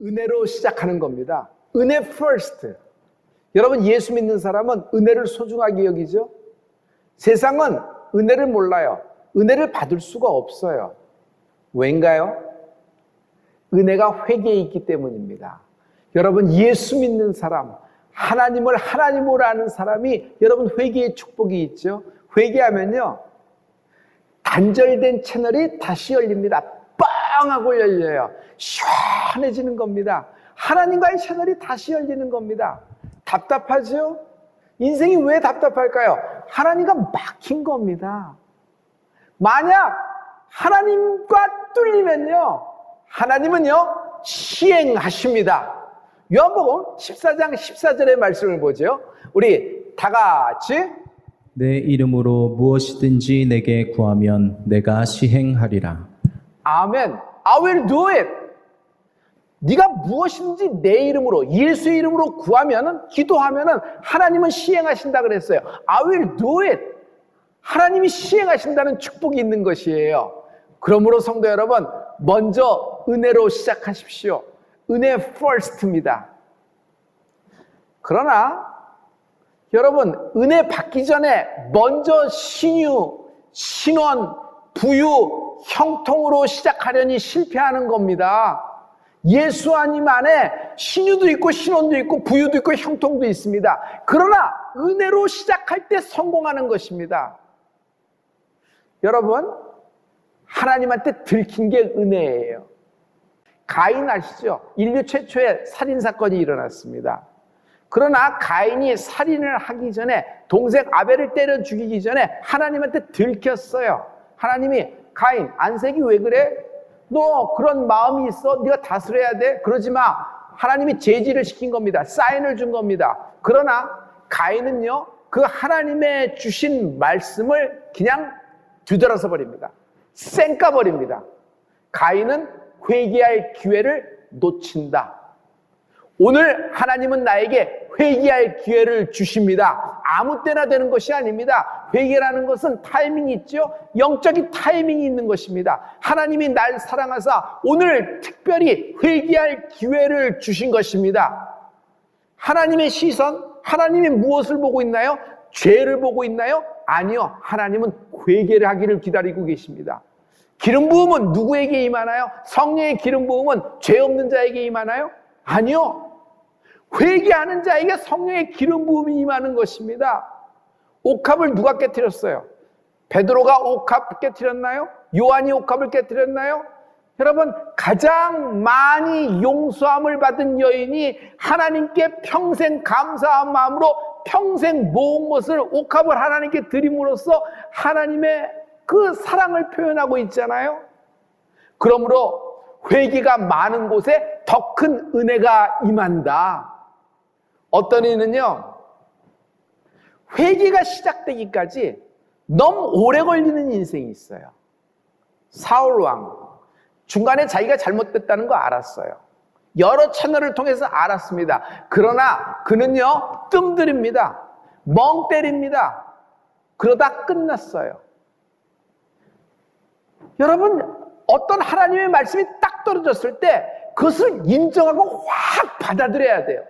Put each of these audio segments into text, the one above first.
은혜로 시작하는 겁니다. 은혜 first. 여러분, 예수 믿는 사람은 은혜를 소중하게 여기죠? 세상은 은혜를 몰라요. 은혜를 받을 수가 없어요. 왜인가요? 은혜가 회개에 있기 때문입니다. 여러분, 예수 믿는 사람, 하나님을 하나님으로 아는 사람이 여러분 회개의 축복이 있죠? 회개하면요, 단절된 채널이 다시 열립니다. 빵 하고 열려요. 시원해지는 겁니다. 하나님과의 채널이 다시 열리는 겁니다. 답답하죠? 인생이 왜 답답할까요? 하나님과 막힌 겁니다. 만약 하나님과 뚫리면요, 하나님은요 시행하십니다. 요한복음 14장 14절의 말씀을 보죠. 우리 다 같이 내 이름으로 무엇이든지 내게 구하면 내가 시행하리라. 아멘. I will do it. 네가 무엇이든지 내 이름으로, 예수의 이름으로 구하면은, 기도하면은 하나님은 시행하신다 그랬어요. I will do it. 하나님이 시행하신다는 축복이 있는 것이에요. 그러므로 성도 여러분, 먼저 은혜로 시작하십시오. 은혜 first입니다. 그러나 여러분, 은혜 받기 전에 먼저 신유, 신원, 부유, 형통으로 시작하려니 실패하는 겁니다. 예수 아님 안에 신유도 있고 신원도 있고 부유도 있고 형통도 있습니다. 그러나 은혜로 시작할 때 성공하는 것입니다. 여러분, 하나님한테 들킨 게 은혜예요. 가인 아시죠? 인류 최초의 살인사건이 일어났습니다. 그러나 가인이 살인을 하기 전에, 동생 아벨을 때려 죽이기 전에 하나님한테 들켰어요. 하나님이, 가인, 안색이 왜 그래? 너 그런 마음이 있어? 네가 다스려야 돼? 그러지 마. 하나님이 제지를 시킨 겁니다. 사인을 준 겁니다. 그러나 가인은요, 그 하나님의 주신 말씀을 그냥 뒤돌아서 버립니다. 쌩까 버립니다. 가인은 회개할 기회를 놓친다. 오늘 하나님은 나에게 회개할 기회를 주십니다. 아무 때나 되는 것이 아닙니다. 회개라는 것은 타이밍이 있죠. 영적인 타이밍이 있는 것입니다. 하나님이 날 사랑하사 오늘 특별히 회개할 기회를 주신 것입니다. 하나님의 시선, 하나님이 무엇을 보고 있나요? 죄를 보고 있나요? 아니요. 하나님은 회개를 하기를 기다리고 계십니다. 기름 부음은 누구에게 임하나요? 성령의 기름 부음은 죄 없는 자에게 임하나요? 아니요. 회개하는 자에게 성령의 기름 부음이 임하는 것입니다. 옥합을 누가 깨뜨렸어요? 베드로가 옥합 깨뜨렸나요? 요한이 옥합을 깨뜨렸나요? 여러분, 가장 많이 용서함을 받은 여인이 하나님께 평생 감사한 마음으로 평생 모은 것을 옥합을 하나님께 드림으로써 하나님의 그 사랑을 표현하고 있잖아요. 그러므로 회개가 많은 곳에 더 큰 은혜가 임한다. 어떤 이는요, 회개가 시작되기까지 너무 오래 걸리는 인생이 있어요. 사울 왕, 중간에 자기가 잘못됐다는 거 알았어요. 여러 채널을 통해서 알았습니다. 그러나 그는요, 뜸들입니다. 멍 때립니다. 그러다 끝났어요. 여러분, 어떤 하나님의 말씀이 딱 떨어졌을 때 그것을 인정하고 확 받아들여야 돼요.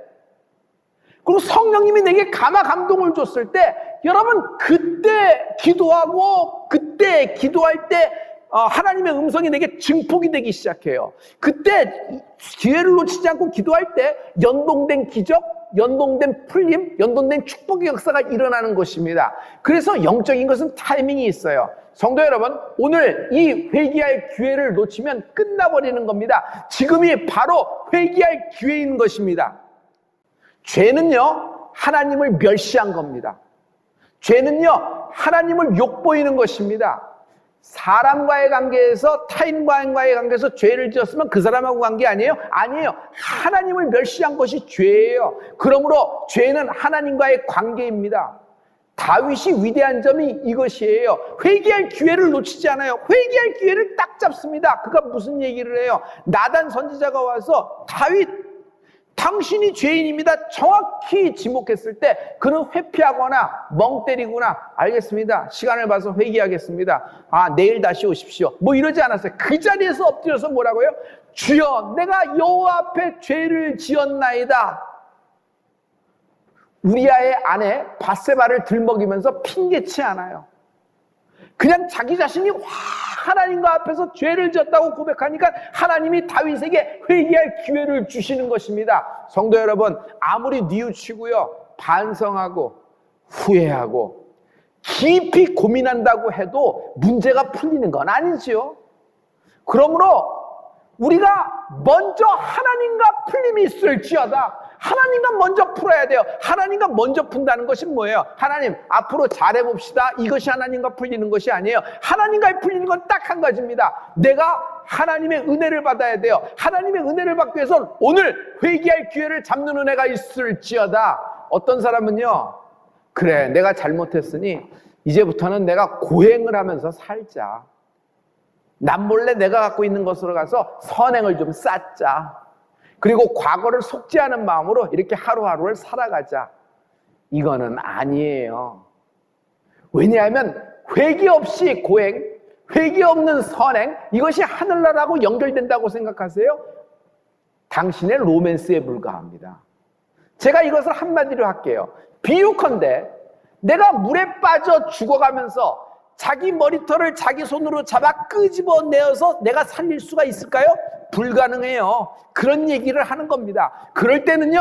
그리고 성령님이 내게 감화 감동을 줬을 때, 여러분, 그때 기도하고 그때 기도할 때 하나님의 음성이 내게 증폭이 되기 시작해요. 그때 기회를 놓치지 않고 기도할 때 연동된 기적, 연동된 풀림, 연동된 축복의 역사가 일어나는 것입니다. 그래서 영적인 것은 타이밍이 있어요. 성도 여러분, 오늘 이 회개할 기회를 놓치면 끝나버리는 겁니다. 지금이 바로 회개할 기회인 것입니다. 죄는요, 하나님을 멸시한 겁니다. 죄는요, 하나님을 욕보이는 것입니다. 사람과의 관계에서, 타인과의 관계에서 죄를 지었으면 그 사람하고 관계 아니에요? 아니에요. 하나님을 멸시한 것이 죄예요. 그러므로 죄는 하나님과의 관계입니다. 다윗이 위대한 점이 이것이에요. 회개할 기회를 놓치지 않아요. 회개할 기회를 딱 잡습니다. 그가 무슨 얘기를 해요? 나단 선지자가 와서 다윗, 당신이 죄인입니다. 정확히 지목했을 때 그는 회피하거나 멍 때리거나, 알겠습니다, 시간을 봐서 회개하겠습니다, 내일 다시 오십시오, 뭐 이러지 않았어요. 그 자리에서 엎드려서 뭐라고요? 주여 내가 여호와 앞에 죄를 지었나이다. 우리아의 아내 밧세바를 들먹이면서 핑계치 않아요. 그냥 자기 자신이 하나님과 앞에서 죄를 지었다고 고백하니까 하나님이 다윗에게 회개할 기회를 주시는 것입니다. 성도 여러분, 아무리 뉘우치고요, 반성하고 후회하고 깊이 고민한다고 해도 문제가 풀리는 건 아니지요. 그러므로 우리가 먼저 하나님과 풀림이 있을지어다. 하나님과 먼저 풀어야 돼요. 하나님과 먼저 푼다는 것이 뭐예요? 하나님 앞으로 잘해봅시다. 이것이 하나님과 풀리는 것이 아니에요. 하나님과 풀리는 건 딱 한 가지입니다. 내가 하나님의 은혜를 받아야 돼요. 하나님의 은혜를 받기 위해서는 오늘 회개할 기회를 잡는 은혜가 있을지어다. 어떤 사람은요, 그래 내가 잘못했으니 이제부터는 내가 고행을 하면서 살자. 남몰래 내가 갖고 있는 것으로 가서 선행을 좀 쌓자. 그리고 과거를 속지 않은 마음으로 이렇게 하루하루를 살아가자. 이거는 아니에요. 왜냐하면 회개 없이 고행, 회개 없는 선행, 이것이 하늘나라하고 연결된다고 생각하세요? 당신의 로맨스에 불과합니다. 제가 이것을 한마디로 할게요. 비유컨대 내가 물에 빠져 죽어가면서 자기 머리털을 자기 손으로 잡아 끄집어내어서 내가 살릴 수가 있을까요? 불가능해요. 그런 얘기를 하는 겁니다. 그럴 때는요,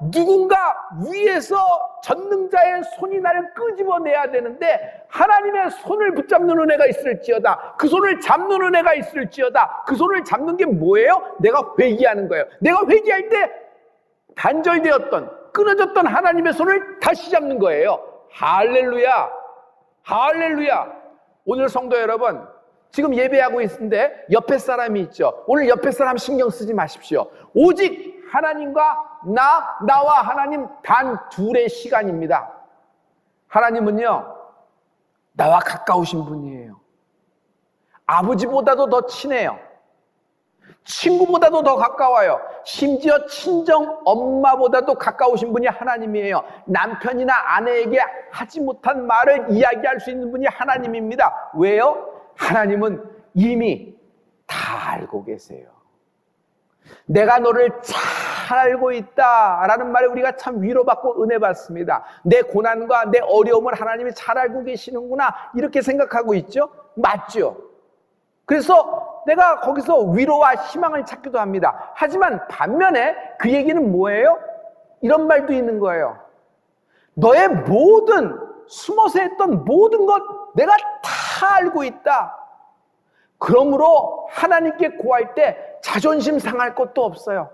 누군가 위에서 전능자의 손이 나를 끄집어내야 되는데 하나님의 손을 붙잡는 은혜가 있을지어다. 그 손을 잡는 은혜가 있을지어다. 그 손을 잡는 게 뭐예요? 내가 회개하는 거예요. 내가 회개할 때 단절되었던, 끊어졌던 하나님의 손을 다시 잡는 거예요. 할렐루야! 할렐루야! 오늘 성도 여러분, 지금 예배하고 있는데 옆에 사람이 있죠. 오늘 옆에 사람 신경 쓰지 마십시오. 오직 하나님과 나와 하나님 단 둘의 시간입니다. 하나님은요, 나와 가까우신 분이에요. 아버지보다도 더 친해요. 친구보다도 더 가까워요. 심지어 친정 엄마보다도 가까우신 분이 하나님이에요. 남편이나 아내에게 하지 못한 말을 이야기할 수 있는 분이 하나님입니다. 왜요? 하나님은 이미 다 알고 계세요. 내가 너를 잘 알고 있다라는 말에 우리가 참 위로받고 은혜 받습니다. 내 고난과 내 어려움을 하나님이 잘 알고 계시는구나, 이렇게 생각하고 있죠? 맞죠? 그래서 내가 거기서 위로와 희망을 찾기도 합니다. 하지만 반면에 그 얘기는 뭐예요? 이런 말도 있는 거예요. 너의 모든 숨어서 했던 모든 것 내가 다 알고 있다. 그러므로 하나님께 구할 때 자존심 상할 것도 없어요.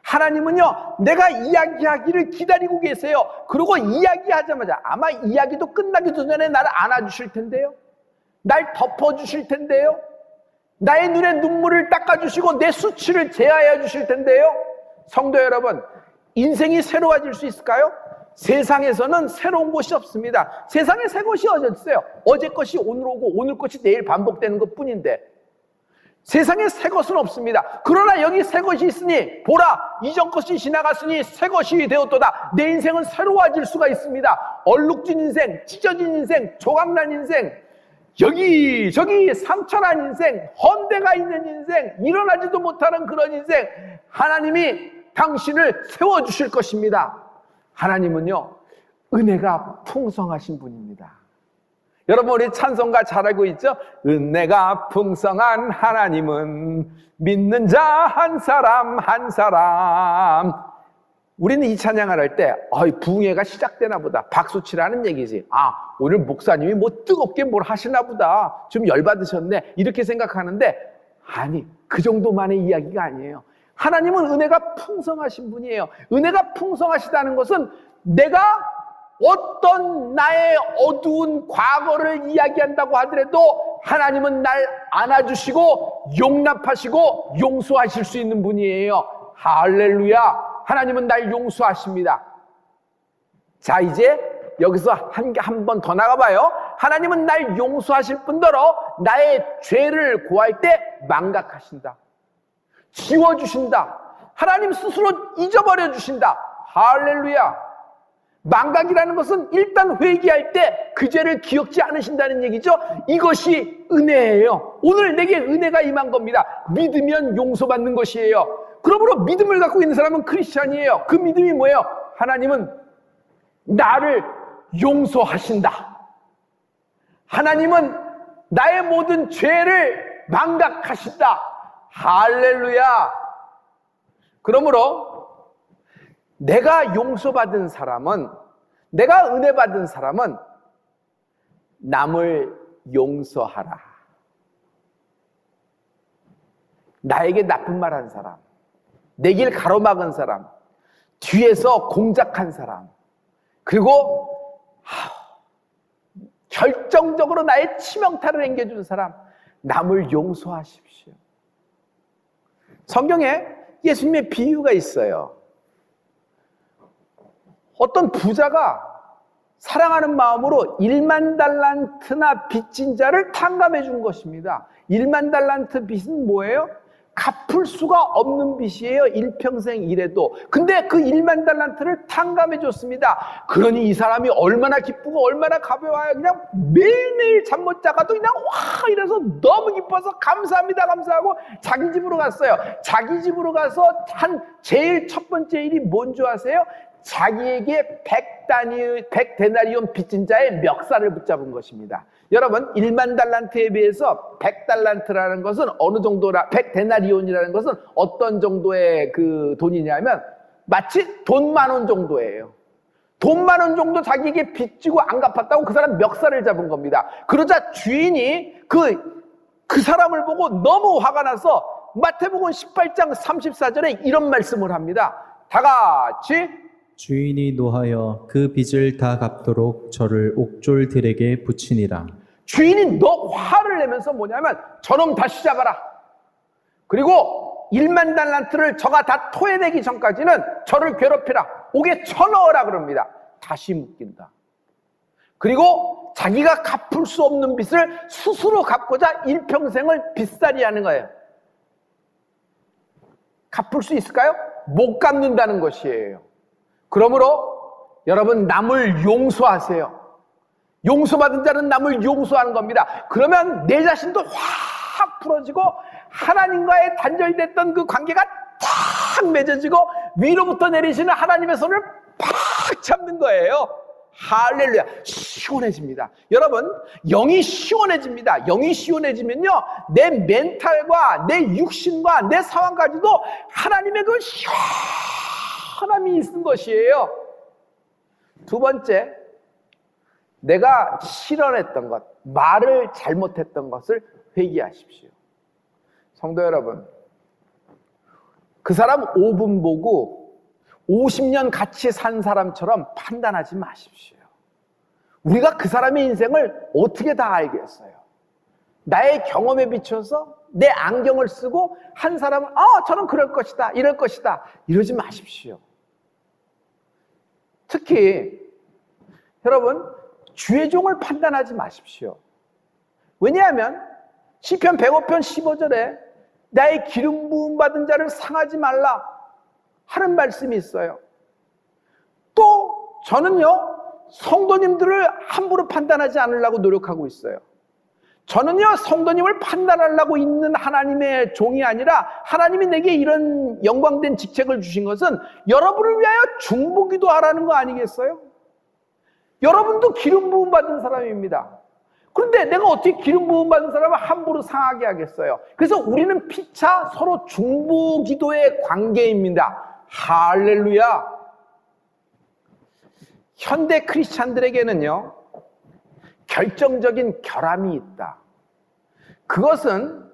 하나님은요, 내가 이야기하기를 기다리고 계세요. 그리고 이야기하자마자 아마 이야기도 끝나기도 전에 나를 안아주실 텐데요, 날 덮어주실 텐데요, 나의 눈에 눈물을 닦아주시고 내 수치를 제하여 주실 텐데요. 성도 여러분, 인생이 새로워질 수 있을까요? 세상에서는 새로운 것이 없습니다. 세상에 새 것이 어디 있어요? 어제 것이 오늘 오고 오늘 것이 내일 반복되는 것뿐인데 세상에 새 것은 없습니다. 그러나 여기 새 것이 있으니 보라, 이전 것이 지나갔으니 새 것이 되었도다. 내 인생은 새로워질 수가 있습니다. 얼룩진 인생, 찢어진 인생, 조각난 인생, 여기저기 상처난 인생, 헌대가 있는 인생, 일어나지도 못하는 그런 인생, 하나님이 당신을 세워주실 것입니다. 하나님은요, 은혜가 풍성하신 분입니다. 여러분, 우리 찬송가 잘 알고 있죠? 은혜가 풍성한 하나님은 믿는 자 한 사람 한 사람. 우리는 이 찬양을 할 때 부흥회가 시작되나 보다, 박수치라는 얘기지. 오늘 목사님이 뭐 뜨겁게 뭘 하시나 보다, 좀 열받으셨네, 이렇게 생각하는데 아니, 그 정도만의 이야기가 아니에요. 하나님은 은혜가 풍성하신 분이에요. 은혜가 풍성하시다는 것은 내가 어떤 나의 어두운 과거를 이야기한다고 하더라도 하나님은 날 안아주시고 용납하시고 용서하실 수 있는 분이에요. 할렐루야! 하나님은 날 용서하십니다. 자, 이제 여기서 한 번 더 나가봐요. 하나님은 날 용서하실 뿐더러 나의 죄를 고할 때 망각하신다, 지워주신다, 하나님 스스로 잊어버려 주신다. 할렐루야! 망각이라는 것은 일단 회개할 때 그 죄를 기억지 않으신다는 얘기죠. 이것이 은혜예요. 오늘 내게 은혜가 임한 겁니다. 믿으면 용서받는 것이에요. 그러므로 믿음을 갖고 있는 사람은 크리스찬이에요. 그 믿음이 뭐예요? 하나님은 나를 용서하신다. 하나님은 나의 모든 죄를 망각하신다. 할렐루야. 그러므로 내가 용서받은 사람은, 내가 은혜 받은 사람은 남을 용서하라. 나에게 나쁜 말 한 사람, 내 길 가로막은 사람, 뒤에서 공작한 사람, 그리고 결정적으로 나의 치명타를 안겨준 사람, 남을 용서하십시오. 성경에 예수님의 비유가 있어요. 어떤 부자가 사랑하는 마음으로 1만 달란트나 빚진 자를 탕감해 준 것입니다. 1만 달란트 빚은 뭐예요? 갚을 수가 없는 빚이에요. 일평생 일해도. 근데 그 1만 달란트를 탕감해 줬습니다. 그러니 이 사람이 얼마나 기쁘고 얼마나 가벼워요. 그냥 매일매일 잠 못 자가도 그냥 와 이래서 너무 기뻐서 감사합니다 감사하고 자기 집으로 갔어요. 자기 집으로 가서 한 제일 첫 번째 일이 뭔지 아세요? 자기에게 100데나리온 빚진 자의 멱살을 붙잡은 것입니다. 여러분, 1만 달란트에 비해서 100달란트라는 것은 어느 정도라, 100데나리온이라는 것은 어떤 정도의 그 돈이냐면 마치 돈 10,000원 정도예요. 돈 10,000원 정도 자기에게 빚지고 안 갚았다고 그 사람 멱살을 잡은 겁니다. 그러자 주인이 그 사람을 보고 너무 화가 나서 마태복음 18장 34절에 이런 말씀을 합니다. 다 같이 주인이 노하여 그 빚을 다 갚도록 저를 옥졸들에게 붙이니라. 주인이 너 화를 내면서 뭐냐면 저놈 다시 잡아라. 그리고 1만 달란트를 저가 다 토해내기 전까지는 저를 괴롭히라. 옥에 쳐넣으라 그럽니다. 다시 묶인다. 그리고 자기가 갚을 수 없는 빚을 스스로 갚고자 일평생을 빚살이 하는 거예요. 갚을 수 있을까요? 못 갚는다는 것이에요. 그러므로 여러분 남을 용서하세요. 용서받은 자는 남을 용서하는 겁니다. 그러면 내 자신도 확 풀어지고 하나님과의 단절됐던 그 관계가 탁 맺어지고 위로부터 내리시는 하나님의 손을 팍 잡는 거예요. 할렐루야. 시원해집니다. 여러분, 영이 시원해집니다. 영이 시원해지면요, 내 멘탈과 내 육신과 내 상황까지도 하나님의 그 시원함이 있는 것이에요. 두 번째, 내가 실언했던 것, 말을 잘못했던 것을 회개하십시오. 성도 여러분, 그 사람 5분 보고 50년 같이 산 사람처럼 판단하지 마십시오. 우리가 그 사람의 인생을 어떻게 다 알겠어요? 나의 경험에 비춰서 내 안경을 쓰고 한 사람은 저는 그럴 것이다, 이럴 것이다, 이러지 마십시오. 특히 여러분, 주의종을 판단하지 마십시오. 왜냐하면 시편 105편 15절에 나의 기름 부음 받은 자를 상하지 말라 하는 말씀이 있어요. 또 저는요, 성도님들을 함부로 판단하지 않으려고 노력하고 있어요. 저는요, 성도님을 판단하려고 있는 하나님의 종이 아니라 하나님이 내게 이런 영광된 직책을 주신 것은 여러분을 위하여 중보기도 하라는 거 아니겠어요? 여러분도 기름 부음 받은 사람입니다. 그런데 내가 어떻게 기름 부음 받은 사람을 함부로 상하게 하겠어요? 그래서 우리는 피차 서로 중보기도의 관계입니다. 할렐루야. 현대 크리스찬들에게는요, 결정적인 결함이 있다. 그것은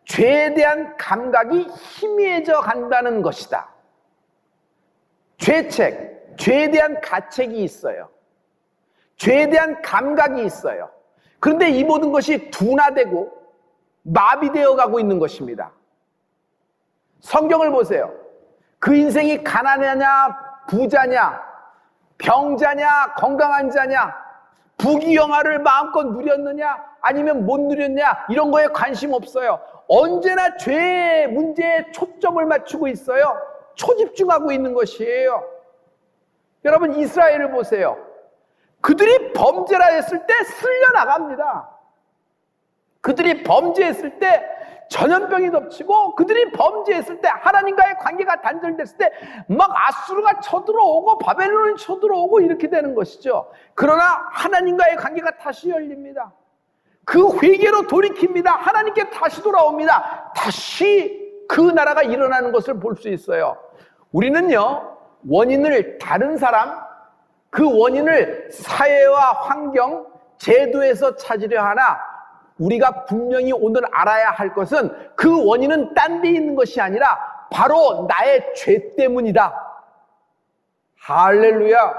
죄에 대한 감각이 희미해져 간다는 것이다. 죄책, 죄에 대한 가책이 있어요. 죄에 대한 감각이 있어요. 그런데 이 모든 것이 둔화되고 마비되어 가고 있는 것입니다. 성경을 보세요. 그 인생이 가난하냐, 부자냐, 병자냐, 건강한 자냐, 부귀영화를 마음껏 누렸느냐, 아니면 못 누렸냐, 이런 거에 관심 없어요. 언제나 죄의 문제에 초점을 맞추고 있어요. 초집중하고 있는 것이에요. 여러분 이스라엘을 보세요. 그들이 범죄라 했을 때 쓸려나갑니다. 그들이 범죄했을 때 전염병이 덮치고, 그들이 범죄했을 때 하나님과의 관계가 단절됐을 때 막 아수르가 쳐들어오고 바벨론이 쳐들어오고 이렇게 되는 것이죠. 그러나 하나님과의 관계가 다시 열립니다. 그 회개로 돌이킵니다. 하나님께 다시 돌아옵니다. 다시 그 나라가 일어나는 것을 볼 수 있어요. 우리는요, 원인을 다른 사람, 그 원인을 사회와 환경, 제도에서 찾으려 하나, 우리가 분명히 오늘 알아야 할 것은 그 원인은 딴 데 있는 것이 아니라 바로 나의 죄 때문이다. 할렐루야.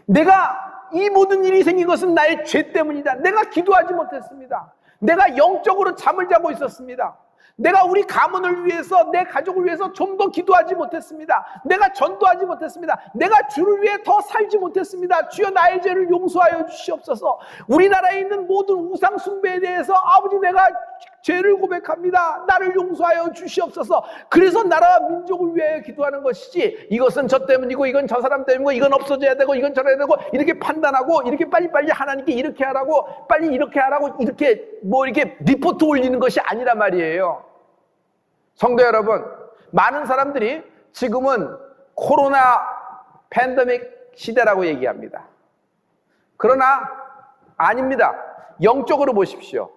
내가 이 모든 일이 생긴 것은 나의 죄 때문이다. 내가 기도하지 못했습니다. 내가 영적으로 잠을 자고 있었습니다. 내가 우리 가문을 위해서, 내 가족을 위해서 좀 더 기도하지 못했습니다. 내가 전도하지 못했습니다. 내가 주를 위해 더 살지 못했습니다. 주여 나의 죄를 용서하여 주시옵소서. 우리나라에 있는 모든 우상 숭배에 대해서 아버지 내가 죄를 고백합니다. 나를 용서하여 주시옵소서. 그래서 나라와 민족을 위하여 기도하는 것이지, 이것은 저 때문이고 이건 저 사람 때문이고 이건 없어져야 되고 이건 저래야 되고 이렇게 판단하고 이렇게 빨리빨리 하나님께 이렇게 하라고, 빨리 이렇게 하라고 이렇게 이렇게 리포트 올리는 것이 아니란 말이에요. 성도 여러분, 많은 사람들이 지금은 코로나 팬데믹 시대라고 얘기합니다. 그러나 아닙니다. 영적으로 보십시오.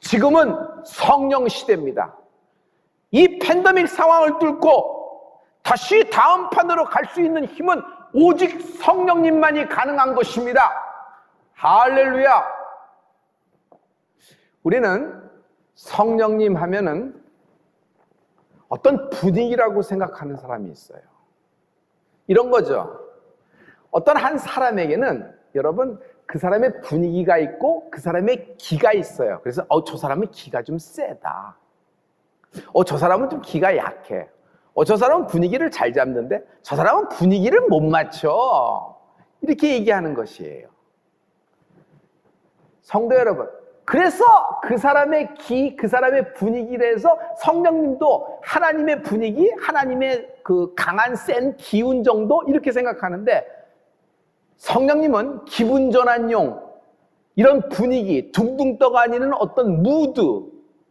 지금은 성령 시대입니다. 이 팬데믹 상황을 뚫고 다시 다음 판으로 갈 수 있는 힘은 오직 성령님만이 가능한 것입니다. 할렐루야. 우리는 성령님 하면은 어떤 분위기라고 생각하는 사람이 있어요. 이런 거죠. 어떤 한 사람에게는 여러분 그 사람의 분위기가 있고 그 사람의 기가 있어요. 그래서 저 사람은 기가 좀 세다. 저 사람은 좀 기가 약해. 저 사람은 분위기를 잘 잡는데 저 사람은 분위기를 못 맞춰. 이렇게 얘기하는 것이에요. 성도 여러분, 그래서 그 사람의 기, 그 사람의 분위기를 해서 성령님도 하나님의 분위기, 하나님의 그 강한 센 기운 정도 이렇게 생각하는데, 성령님은 기분 전환용, 이런 분위기, 둥둥 떠다니는 어떤 무드,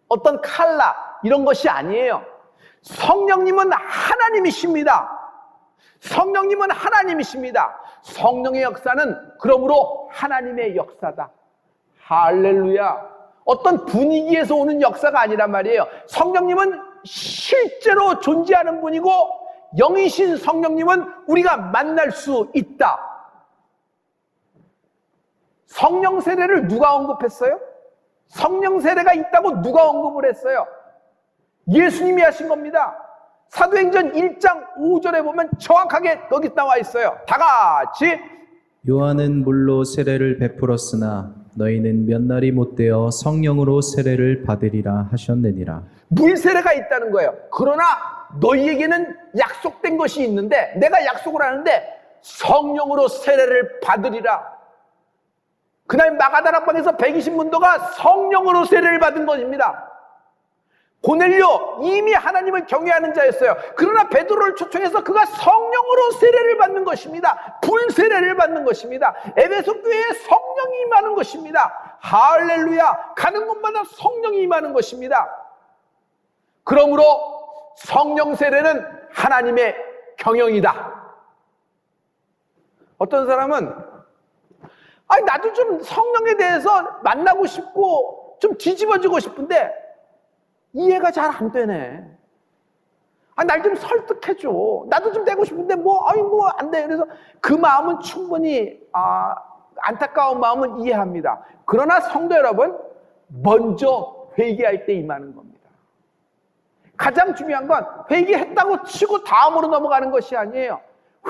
어떤 컬러 이런 것이 아니에요. 성령님은 하나님이십니다. 성령님은 하나님이십니다. 성령의 역사는 그러므로 하나님의 역사다. 할렐루야. 어떤 분위기에서 오는 역사가 아니란 말이에요. 성령님은 실제로 존재하는 분이고, 영이신 성령님은 우리가 만날 수 있다. 성령 세례를 누가 언급했어요? 성령 세례가 있다고 누가 언급을 했어요? 예수님이 하신 겁니다. 사도행전 1장 5절에 보면 정확하게 거기 나와 있어요. 다 같이. 요한은 물로 세례를 베풀었으나 너희는 몇 날이 못되어 성령으로 세례를 받으리라 하셨느니라. 물 세례가 있다는 거예요. 그러나 너희에게는 약속된 것이 있는데, 내가 약속을 하는데 성령으로 세례를 받으리라. 그날 마가다라 방에서 120문도가 성령으로 세례를 받은 것입니다. 고넬료 이미 하나님을 경외하는 자였어요. 그러나 베드로를 초청해서 그가 성령으로 세례를 받는 것입니다. 불 세례를 받는 것입니다. 에베소 교회에 성령이 임하는 것입니다. 할렐루야. 가는 곳마다 성령이 임하는 것입니다. 그러므로 성령 세례는 하나님의 경영이다. 어떤 사람은 나도 좀 성령에 대해서 만나고 싶고 좀 뒤집어지고 싶은데 이해가 잘 안 되네. 날 좀 설득해줘. 나도 좀 되고 싶은데 안 돼. 그래서 그 마음은 충분히 안타까운 마음은 이해합니다. 그러나 성도 여러분, 먼저 회개할 때 임하는 겁니다. 가장 중요한 건 회개했다고 치고 다음으로 넘어가는 것이 아니에요.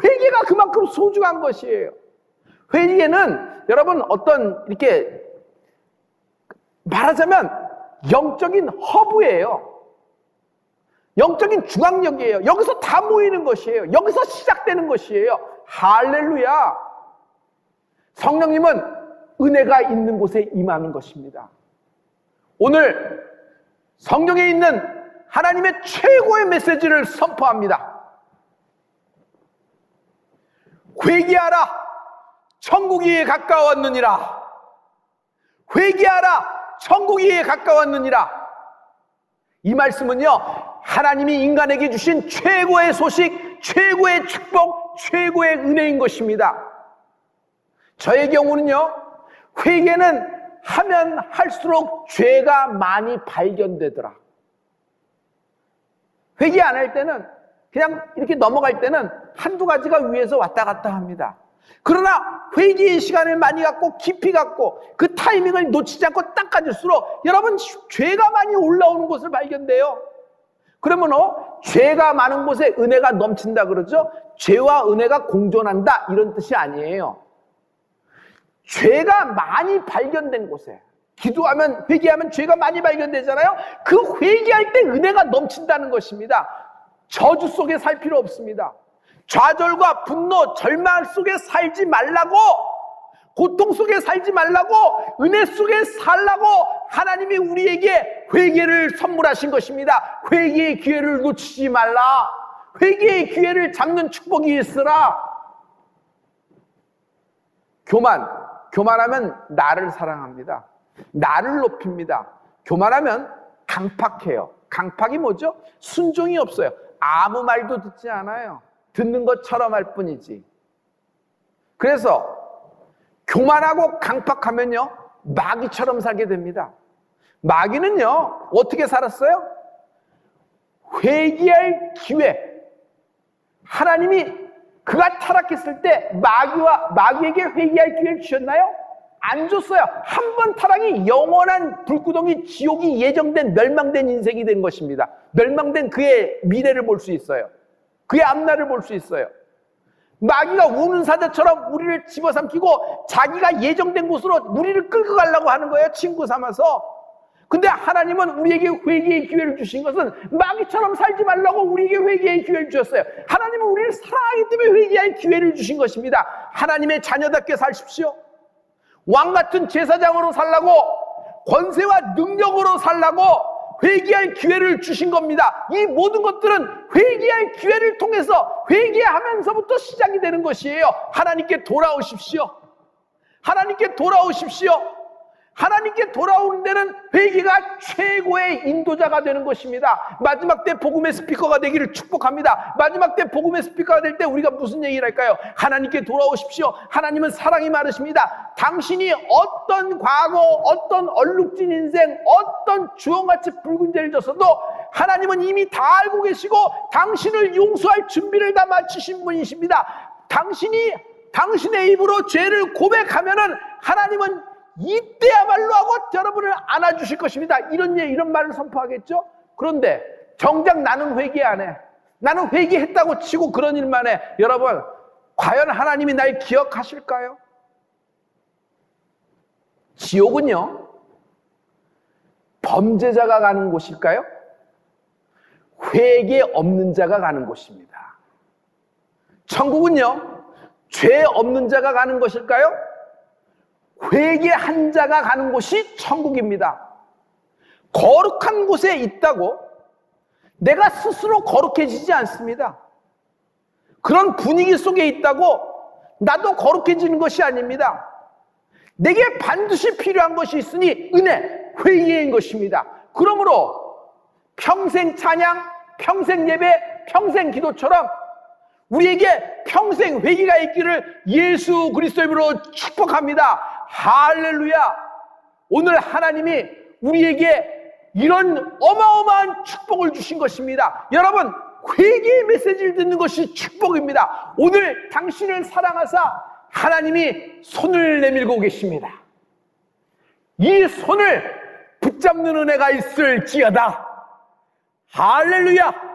회개가 그만큼 소중한 것이에요. 회개는 여러분 어떤 이렇게 말하자면 영적인 허브예요. 영적인 중앙역이에요. 여기서 다 모이는 것이에요. 여기서 시작되는 것이에요. 할렐루야. 성령님은 은혜가 있는 곳에 임하는 것입니다. 오늘 성령에 있는 하나님의 최고의 메시지를 선포합니다. 회개하라, 천국이 가까웠느니라. 회개하라, 천국이 가까웠느니라. 이 말씀은요, 하나님이 인간에게 주신 최고의 소식, 최고의 축복, 최고의 은혜인 것입니다. 저의 경우는요, 회개는 하면 할수록 죄가 많이 발견되더라. 회개 안 할 때는, 그냥 이렇게 넘어갈 때는 한두 가지가 위에서 왔다 갔다 합니다. 그러나 회개의 시간을 많이 갖고 깊이 갖고 그 타이밍을 놓치지 않고 딱 가질수록 여러분 죄가 많이 올라오는 곳을 발견돼요. 그러면 죄가 많은 곳에 은혜가 넘친다 그러죠. 죄와 은혜가 공존한다 이런 뜻이 아니에요. 죄가 많이 발견된 곳에, 기도하면 회개하면 죄가 많이 발견되잖아요. 그 회개할 때 은혜가 넘친다는 것입니다. 저주 속에 살 필요 없습니다. 좌절과 분노, 절망 속에 살지 말라고, 고통 속에 살지 말라고, 은혜 속에 살라고 하나님이 우리에게 회개를 선물하신 것입니다. 회개의 기회를 놓치지 말라. 회개의 기회를 잡는 축복이 있으라. 교만하면 나를 사랑합니다. 나를 높입니다. 교만하면 강팍해요. 강팍이 뭐죠? 순종이 없어요. 아무 말도 듣지 않아요. 듣는 것처럼 할 뿐이지. 그래서 교만하고 강팍하면요, 마귀처럼 살게 됩니다. 마귀는요, 어떻게 살았어요? 회개할 기회. 하나님이 그가 타락했을 때 마귀에게 회개할 기회를 주셨나요? 안 줬어요. 한 번 타락이 영원한 불구덩이 지옥이 예정된 멸망된 인생이 된 것입니다. 멸망된 그의 미래를 볼 수 있어요. 그의 앞날을 볼 수 있어요. 마귀가 우는 사자처럼 우리를 집어삼키고 자기가 예정된 곳으로 우리를 끌고 가려고 하는 거예요. 친구 삼아서. 근데 하나님은 우리에게 회개의 기회를 주신 것은 마귀처럼 살지 말라고 우리에게 회개의 기회를 주셨어요. 하나님은 우리를 사랑하기 때문에 회개할 기회를 주신 것입니다. 하나님의 자녀답게 사십시오. 왕같은 제사장으로 살라고, 권세와 능력으로 살라고 회개할 기회를 주신 겁니다. 이 모든 것들은 회개할 기회를 통해서 회개하면서부터 시작이 되는 것이에요. 하나님께 돌아오십시오. 하나님께 돌아오십시오. 하나님께 돌아오는 데는 회개가 최고의 인도자가 되는 것입니다. 마지막 때 복음의 스피커가 되기를 축복합니다. 마지막 때 복음의 스피커가 될 때 우리가 무슨 얘기를 할까요? 하나님께 돌아오십시오. 하나님은 사랑이 많으십니다. 당신이 어떤 과거, 어떤 얼룩진 인생, 어떤 주홍같이 붉은 죄를 졌어도 하나님은 이미 다 알고 계시고 당신을 용서할 준비를 다 마치신 분이십니다. 당신이 당신의 입으로 죄를 고백하면은 하나님은 이때야말로 하고 여러분을 안아주실 것입니다. 이런 말을 선포하겠죠? 그런데 정작 나는 회개 안 해. 나는 회개했다고 치고 그런 일만 해. 여러분, 과연 하나님이 날 기억하실까요? 지옥은요, 범죄자가 가는 곳일까요? 회개 없는 자가 가는 곳입니다. 천국은요, 죄 없는 자가 가는 것일까요? 회개한 자가 가는 곳이 천국입니다. 거룩한 곳에 있다고 내가 스스로 거룩해지지 않습니다. 그런 분위기 속에 있다고 나도 거룩해지는 것이 아닙니다. 내게 반드시 필요한 것이 있으니 은혜, 회개인 것입니다. 그러므로 평생 찬양, 평생 예배, 평생 기도처럼 우리에게 평생 회개가 있기를 예수 그리스도의 이름으로 축복합니다. 할렐루야. 오늘 하나님이 우리에게 이런 어마어마한 축복을 주신 것입니다. 여러분, 회개의 메시지를 듣는 것이 축복입니다. 오늘 당신을 사랑하사 하나님이 손을 내밀고 계십니다. 이 손을 붙잡는 은혜가 있을지어다. 할렐루야.